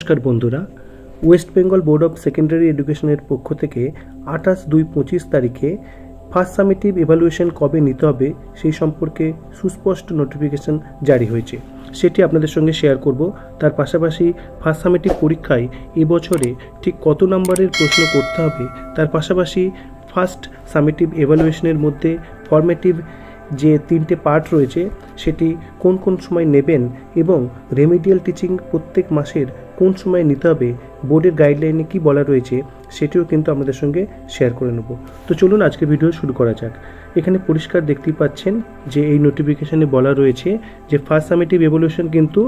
নমস্কার বন্ধুরা, West Bengal board of secondary এডুকেশনের পক্ষ থেকে 28/2/25 তারিখে ফার্স্ট সামেটিভ ইভ্যালুয়েশন কবে নিতে হবে সেই সম্পর্কে সুস্পষ্ট নোটিফিকেশন জারি হয়েছে। সেটি আপনাদের সঙ্গে শেয়ার করব। তার পাশাপাশি ফার্স্ট সামেটিভ পরীক্ষায় এবছরে ঠিক কত নম্বরের প্রশ্ন করতে হবে, তার পাশাপাশি ফার্স্ট সামেটিভ ইভ্যালুয়েশনের মধ্যে ফর্মেটিভ যে 3টে পার্ট রয়েছে সেটি কোন কোন সময় নেবেন এবং রেমিডিয়াল টিচিং প্রত্যেক মাসের কোন সময় নিতে হবে, বোর্ডের গাইডলাইনে কি বলা রয়েছে সেটিও কিন্তু আমাদের সঙ্গে শেয়ার করে নেব। তো চলুন আজকে ভিডিও শুরু করা যাক। এখানে পরিষ্কার দেখতেই পাচ্ছেন যে এই নোটিফিকেশানে বলা রয়েছে যে ফার্স্ট সামেটিভ ইভ্যালুয়েশন কিন্তু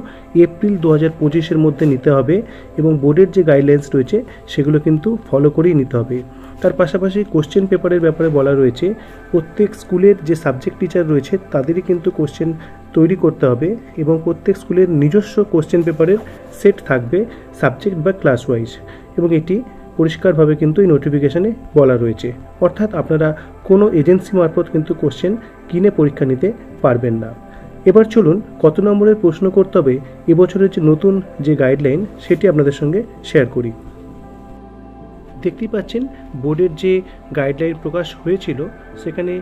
এপ্রিল 2025-এর মধ্যে নিতে হবে এবং বোর্ডের যে গাইডলাইন্স রয়েছে সেগুলো কিন্তু ফলো করেই নিতে হবে। তার পাশাপাশি কোশ্চেন পেপারের ব্যাপারে বলা রয়েছে প্রত্যেক স্কুলের যে সাবজেক্ট টিচার রয়েছে তাদেরই কিন্তু কোশ্চেন তৈরি করতে হবে এবং প্রত্যেক স্কুলের নিজস্ব কোশ্চেন পেপারের সেট থাকবে সাবজেক্ট বা ক্লাস ওয়াইজ, এবং এটি পরিষ্কারভাবে কিন্তু এই নোটিফিকেশানে বলা রয়েছে। অর্থাৎ আপনারা কোনো এজেন্সি মারফত কিন্তু কোশ্চেন কিনে পরীক্ষা নিতে পারবেন না। এবার চলুন কত নম্বরের প্রশ্ন করতে হবে এবছরের যে নতুন যে গাইডলাইন সেটি আপনাদের সঙ্গে শেয়ার করি। দেখতেই পাচ্ছেন বোর্ডের যে গাইডলাইন প্রকাশ হয়েছিল সেখানে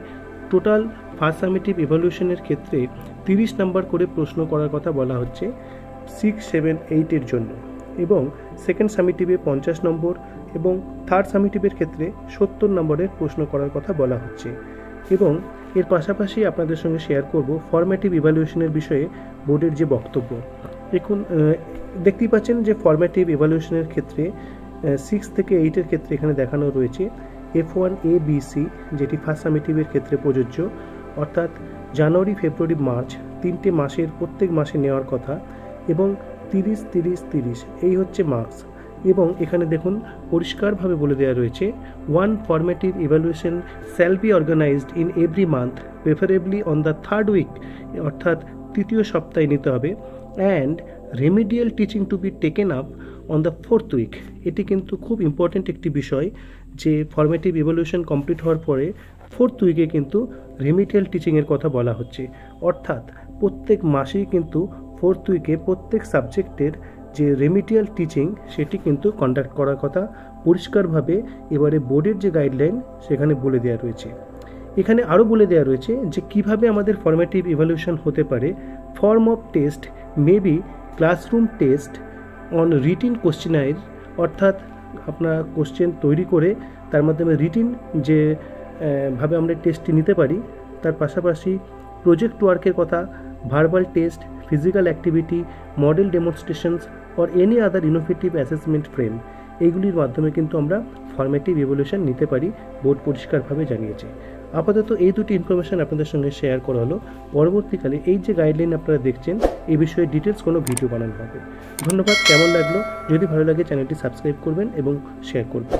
টোটাল ফার্স্ট সামেটিভ ইভ্যালুয়েশনের ক্ষেত্রে 30 নম্বর করে প্রশ্ন করার কথা বলা হচ্ছে 6, 7, 8-এর জন্য, এবং সেকেন্ড সামেটিভে 50 নম্বর এবং থার্ড সামেটিভের ক্ষেত্রে 70 নম্বরের প্রশ্ন করার কথা বলা হচ্ছে। এবং এর পাশাপাশি আপনাদের সঙ্গে শেয়ার করব ফর্মেটিভ ইভ্যালুয়েশনের বিষয়ে বোর্ডের যে বক্তব্য। এখন দেখতেই পাচ্ছেন যে ফর্মেটিভ ইভ্যালুয়েশনের ক্ষেত্রে 6 থেকে 8-এর ক্ষেত্রে এখানে দেখানো রয়েছে F1 A B C, যেটি ফার্স্ট সামেটিভের ক্ষেত্রে প্রযোজ্য, অর্থাৎ জানুয়ারি, ফেব্রুয়ারি, মার্চ 3টে মাসের প্রত্যেক মাসে নেওয়ার কথা, এবং 30, 30, 30 এই হচ্ছে মার্কস। এবং এখানে দেখুন পরিষ্কারভাবে বলে দেওয়া রয়েছে 1 formative evaluation shall be organised in every month preferably on the third week, অর্থাৎ তৃতীয় সপ্তাহে নিতে হবে, and remedial teaching to be taken up on the fourth week. এটি কিন্তু খুব ইম্পর্ট্যান্ট একটি বিষয় যে ফর্মেটিভ ইভ্যালুয়েশন কমপ্লিট হওয়ার পরে ফোর্থ উইকে কিন্তু রেমিডিয়াল টিচিংয়ের কথা বলা হচ্ছে। অর্থাৎ প্রত্যেক মাসেই কিন্তু ফোর্থ উইকে প্রত্যেক সাবজেক্টের যে রেমিডিয়াল টিচিং সেটি কিন্তু কন্ডাক্ট করার কথা পরিষ্কারভাবে এবারে বোর্ডের যে গাইডলাইন সেখানে বলে দেওয়া রয়েছে। এখানে আরও বলে দেওয়া রয়েছে যে কিভাবে আমাদের ফর্মেটিভ ইভ্যালুয়েশন হতে পারে। Form of test may be classroom test on written questionnaire, অর্থাৎ আপনারা কোশ্চেন তৈরি করে তার মাধ্যমে রিটিন যে ভাবে আমরা টেস্টটি নিতে পারি, তার পাশাপাশি প্রজেক্ট ওয়ার্কের কথা, verbal test, physical activity, model demonstrations or any other innovative assessment frame, এইগুলির মাধ্যমে কিন্তু আমরা ফর্মেটিভ ইভ্যালুয়েশন নিতে পারি, বোর্ড পরিষ্কারভাবে জানিয়েছে। আপাতত এই দুটি ইনফরমেশান আপনাদের সঙ্গে শেয়ার করা হলো। পরবর্তীকালে এই যে গাইডলাইন আপনারা দেখছেন এই বিষয়ে ডিটেলস কোনো ভিডিও বানানো হবে। ধন্যবাদ। কেমন লাগলো? যদি ভালো লাগে চ্যানেলটি সাবস্ক্রাইব করবেন এবং শেয়ার করবেন।